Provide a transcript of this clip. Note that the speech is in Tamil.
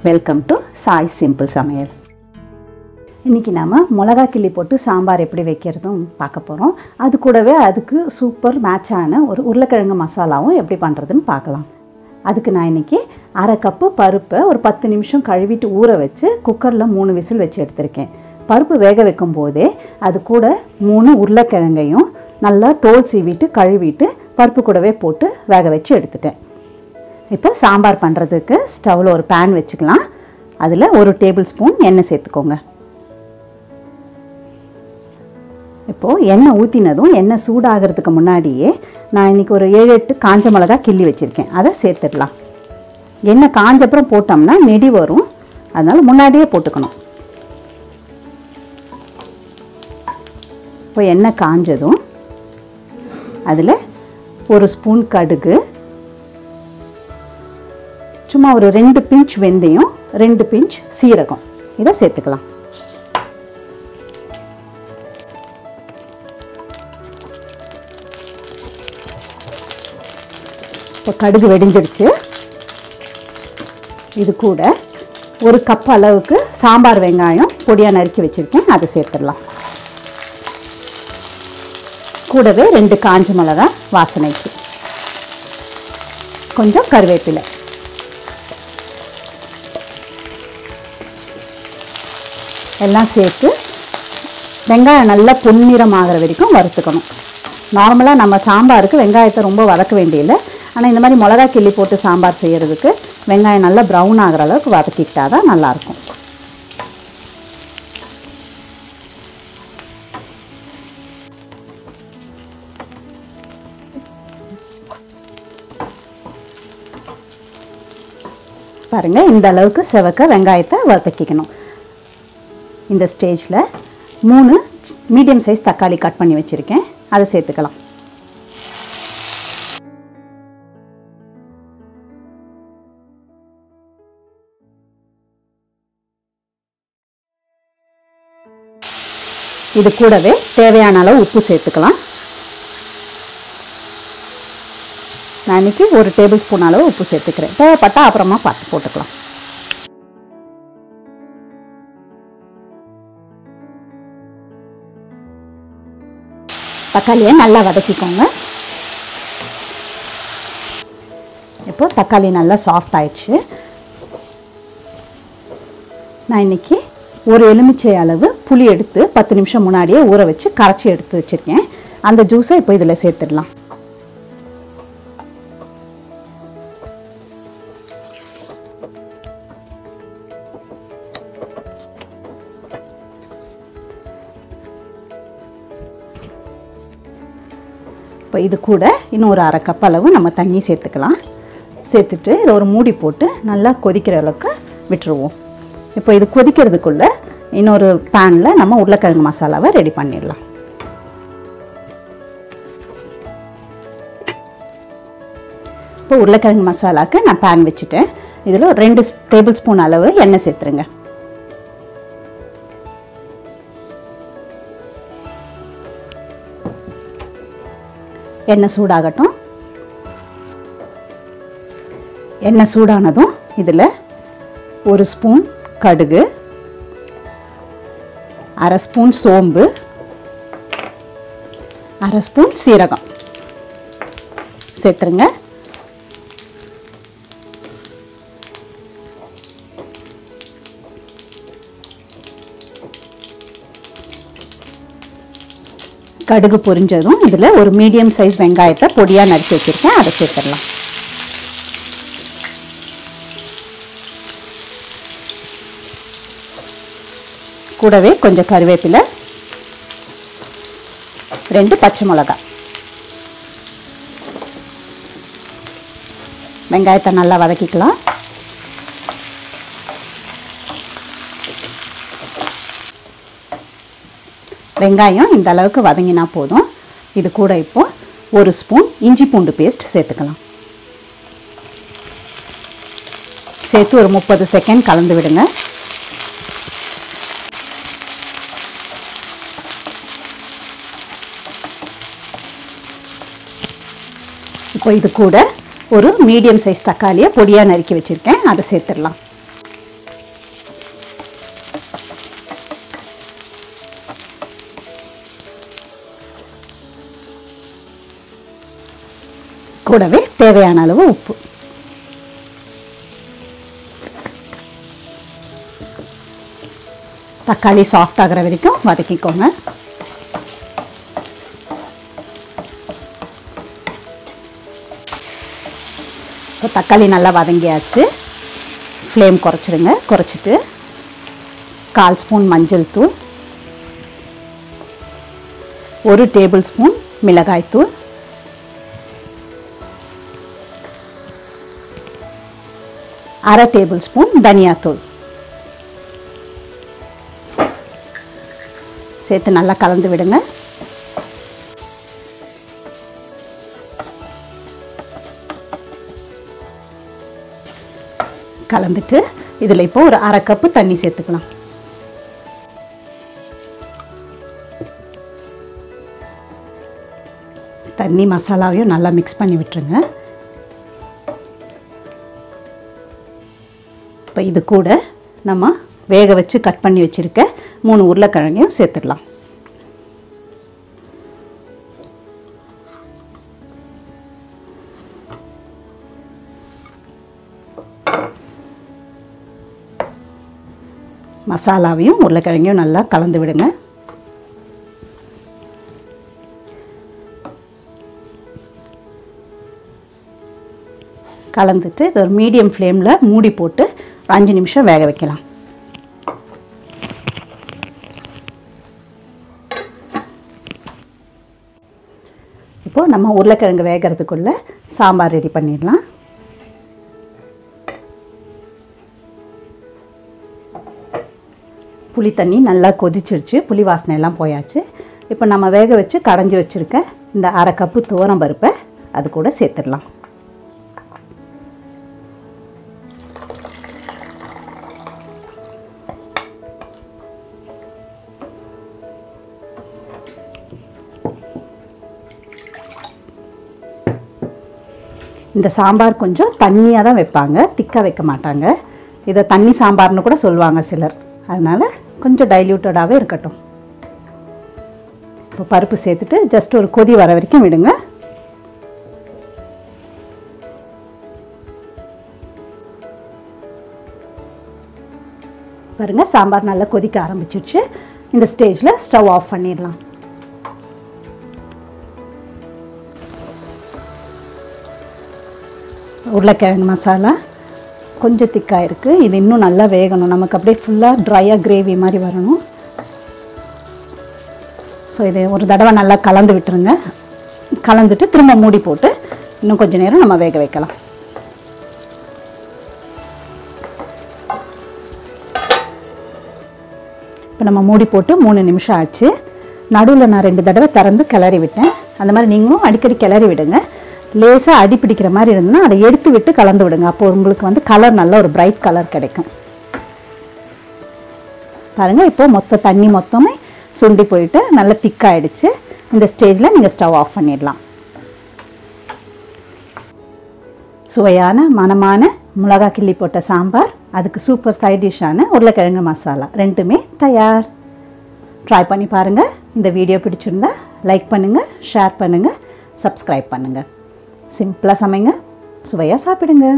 வெல்கம் டு சாய் சிம்பிள் சமையல். இன்றைக்கி நாம் மிளகா கிள்ளி போட்டு சாம்பார் எப்படி வைக்கிறதும் பார்க்க போகிறோம். அது கூடவே அதுக்கு சூப்பர் மேட்சான ஒரு உருளைக்கிழங்கு மசாலாவும் எப்படி பண்ணுறதுன்னு பார்க்கலாம். அதுக்கு நான் இன்றைக்கி அரை கப்பு பருப்பை ஒரு 10 நிமிஷம் கழுவிட்டு ஊற வச்சு குக்கரில் 3 விசில் வச்சு எடுத்திருக்கேன். பருப்பு வேக வைக்கும் போதே அது கூட 3 உருளைக்கிழங்கையும் நல்லா தோல் சீவிட்டு கழுவிட்டு பருப்பு கூடவே போட்டு வேக வச்சு எடுத்துட்டேன். இப்போ சாம்பார் பண்ணுறதுக்கு ஸ்டவ்வில் ஒரு பேன் வச்சுக்கலாம். அதில் 1 டேபிள் ஸ்பூன் எண்ணெய் சேர்த்துக்கோங்க. இப்போது எண்ணெய் ஊற்றினதும் எண்ணெய் சூடாகிறதுக்கு முன்னாடியே நான் இன்றைக்கி ஒரு 7-8 காஞ்ச மிளகா கிள்ளி வச்சுருக்கேன். அதை சேர்த்துடலாம். எண்ணெய் காஞ்சப்புறம் போட்டோம்னா நெடி வரும், அதனால் முன்னாடியே போட்டுக்கணும். இப்போ எண்ணெய் காஞ்சதும் அதில் 1 ஸ்பூன் கடுகு, சும்மா ஒரு 2 பிஞ்ச் வெந்தயம், 2 பிஞ்ச் சீரகம் இதை சேர்த்துக்கலாம். இப்போ கடுகு வெடிஞ்சிடுச்சு. இது கூட 1 கப் அளவுக்கு சாம்பார் வெங்காயம் பொடியாக நறுக்கி வச்சுருக்கேன், அதை சேர்த்துடலாம். கூடவே 2 காஞ்ச மிளகா வாசனைக்கு, கொஞ்சம் கருவேப்பிலை, எல்லாம் சேர்த்து வெங்காயம் நல்லா பொன்னிறம் ஆகிற வரைக்கும் வறுத்துக்கணும். நார்மலாக நம்ம சாம்பாருக்கு வெங்காயத்தை ரொம்ப வதக்க வேண்டியதில்லை. ஆனால் இந்த மாதிரி மிளகா கிள்ளி போட்டு சாம்பார் செய்கிறதுக்கு வெங்காயம் நல்லா ப்ரௌன் ஆகிற அளவுக்கு வதக்கிக்கிட்டா தான் நல்லாயிருக்கும். பாருங்கள், இந்த அளவுக்கு செவக்க வெங்காயத்தை வதக்கிக்கணும். இந்த ஸ்டேஜில் 3 மீடியம் சைஸ் தக்காளி கட் பண்ணி வச்சுருக்கேன், அதை சேர்த்துக்கலாம். இது கூடவே தேவையான அளவு உப்பு சேர்த்துக்கலாம். நான் இன்றைக்கி 1 டேபிள் ஸ்பூன் அளவு உப்பு சேர்த்துக்கிறேன். தேவைப்பட்டால் அப்புறமா பார்த்து போட்டுக்கலாம். தக்காளியை நல்லா வதக்கிக்கோங்க. இப்போது தக்காளி நல்லா சாஃப்ட் ஆயிடுச்சு. நான் இன்றைக்கி 1 எலுமிச்சை அளவு புளி எடுத்து 10 நிமிஷம் முன்னாடியே ஊற வச்சு கரைச்சி எடுத்து வச்சுருக்கேன். அந்த ஜூஸை இப்போ இதில் சேர்த்துடலாம். இப்போ இது கூட இன்னும் ஒரு அரை கப் அளவு நம்ம தண்ணி சேர்த்துக்கலாம். சேர்த்துட்டு இதை ஒரு மூடி போட்டு நல்லா கொதிக்கிற அளவுக்கு விட்டுருவோம். இப்போ இது கொதிக்கிறதுக்குள்ளே இன்னொரு பேனில் நம்ம உருளைக்கிழங்கு மசாலாவை ரெடி பண்ணிடலாம். இப்போ உருளைக்கிழங்கு மசாலாவுக்கு நான் பேன் வச்சுட்டேன். இதில் 2 டேபிள் ஸ்பூன் அளவு எண்ணெய் சேர்த்துருங்க. எண்ணெய் சூடாகட்டும். எண்ணெய் சூடானதும் இதில் 1 ஸ்பூன் கடுகு, அரை ஸ்பூன் சோம்பு, அரை ஸ்பூன் சீரகம் சேர்த்துருங்க. கடுகு பொரிஞ்சதும் இதில் ஒரு மீடியம் சைஸ் வெங்காயத்தை பொடியாக நறுக்கி வச்சுருக்கேன், அதை சேர்த்துடலாம். கூடவே கொஞ்சம் கருவேப்பிலை, 2 பச்சை மிளகாய். வெங்காயத்தை நல்லா வதக்கிக்கலாம். வெங்காயம் இந்த அளவுக்கு வதங்கினா போதும். இது கூட இப்போ 1 ஸ்பூன் இஞ்சி பூண்டு பேஸ்ட் சேர்த்துக்கலாம். சேர்த்து ஒரு 30 செகண்ட் கலந்து விடுங்க. இப்போ இது கூட ஒரு மீடியம் சைஸ் தக்காளியை பொடியாக நறுக்கி வச்சிருக்கேன், அதை சேர்த்துடலாம். கூடவே தேவையான அளவு உப்பு. தக்காளி சாஃப்ட் ஆகிற வரைக்கும் வதக்கிக்கோங்க. இப்போ தக்காளி நல்லா வதங்கியாச்சு. ஃப்ளேம் குறைச்சிடுங்க. குறைச்சிட்டு 1/4 ஸ்பூன் மஞ்சள் தூள், 1 டேபிள் ஸ்பூன் மிளகாய் தூள், 1/2 டேபிள் ஸ்பூன் தனியாத்தூள் சேர்த்து நல்லா கலந்து விடுங்க. கலந்துட்டு இதில் இப்போ ஒரு 1/2 கப்பு தண்ணி சேர்த்துக்கலாம். தண்ணி மசாலாவையும் நல்லா மிக்ஸ் பண்ணி விட்டுருங்க. இப்போ இது கூட நம்ம வேக வச்சு கட் பண்ணி வச்சுருக்க 3 உருளைக்கிழங்கையும் சேர்த்துடலாம். மசாலாவையும் உருளைக்கிழங்கையும் நல்லா கலந்து விடுங்க. கலந்துட்டு இது ஒரு மீடியம் ஃப்ளேமில் மூடி போட்டு 5 நிமிஷம் வேக வைக்கலாம். இப்போது நம்ம உருளைக்கிழங்கு வேகிறதுக்குள்ளே சாம்பார் ரெடி பண்ணிடலாம். புளி தண்ணி நல்லா கொதிச்சிருச்சு. புளி வாசனை எல்லாம் போயாச்சு. இப்போ நம்ம வேக வச்சு கடைஞ்சி வச்சுருக்க இந்த 1/2 கப்பு துவரம் பருப்பை அது கூட சேர்த்துடலாம். இந்த சாம்பார் கொஞ்சம் தண்ணியாக தான் வைப்பாங்க, திக்காக வைக்க மாட்டாங்க. இதை தண்ணி சாம்பார்னு கூட சொல்லுவாங்க சிலர். அதனால் கொஞ்சம் டைல்யூட்டடாகவே இருக்கட்டும். இப்போ பருப்பு சேர்த்துட்டு ஜஸ்ட் ஒரு கொதி வர வரைக்கும் விடுங்க. பாருங்கள், சாம்பார் நல்லா கொதிக்க ஆரம்பிச்சிருச்சு. இந்த ஸ்டேஜில் ஸ்டவ் ஆஃப் பண்ணிடலாம். உருளைக்கிழங்கு மசாலா கொஞ்சம் திக்காக இருக்குது. இது இன்னும் நல்லா வேகணும். நமக்கு அப்படியே ஃபுல்லாக ட்ரையாக கிரேவி மாதிரி வரணும். ஸோ இது ஒரு தடவை நல்லா கலந்து விட்டுருங்க. கலந்துட்டு திரும்ப மூடி போட்டு இன்னும் கொஞ்சம் நேரம் நம்ம வேக வைக்கலாம். இப்போ நம்ம மூடி போட்டு 3 நிமிஷம் ஆச்சு. நடுவில் நான் 2 தடவை திறந்து கிளறி விட்டேன். அந்த மாதிரி நீங்களும் அடிக்கடி கிளறி விடுங்க. லேசாக அடி பிடிக்கிற மாதிரி இருந்ததுன்னா அதை எடுத்து விட்டு கலந்து விடுங்க. அப்போது உங்களுக்கு கலர் நல்ல ஒரு பிரைட் கலர் கிடைக்கும். பாருங்கள், இப்போது மொத்த தண்ணி மொத்தமே சுண்டி போயிட்டு நல்லா திக்காயிடுச்சு. இந்த ஸ்டேஜில் நீங்கள் ஸ்டவ் ஆஃப் பண்ணிடலாம். சுவையான மணமான மிளகாய் கிள்ளி போட்ட சாம்பார், அதுக்கு சூப்பர் சைட் டிஷ்ஷான உருளைக்கிழங்கு மசாலா ரெண்டுமே தயார். ட்ரை பண்ணி பாருங்கள். இந்த வீடியோ பிடிச்சிருந்தா லைக் பண்ணுங்கள், ஷேர் பண்ணுங்கள், சப்ஸ்கிரைப் பண்ணுங்கள். சிம்பிளாக சமைங்க, சுவையாக சாப்பிடுங்க.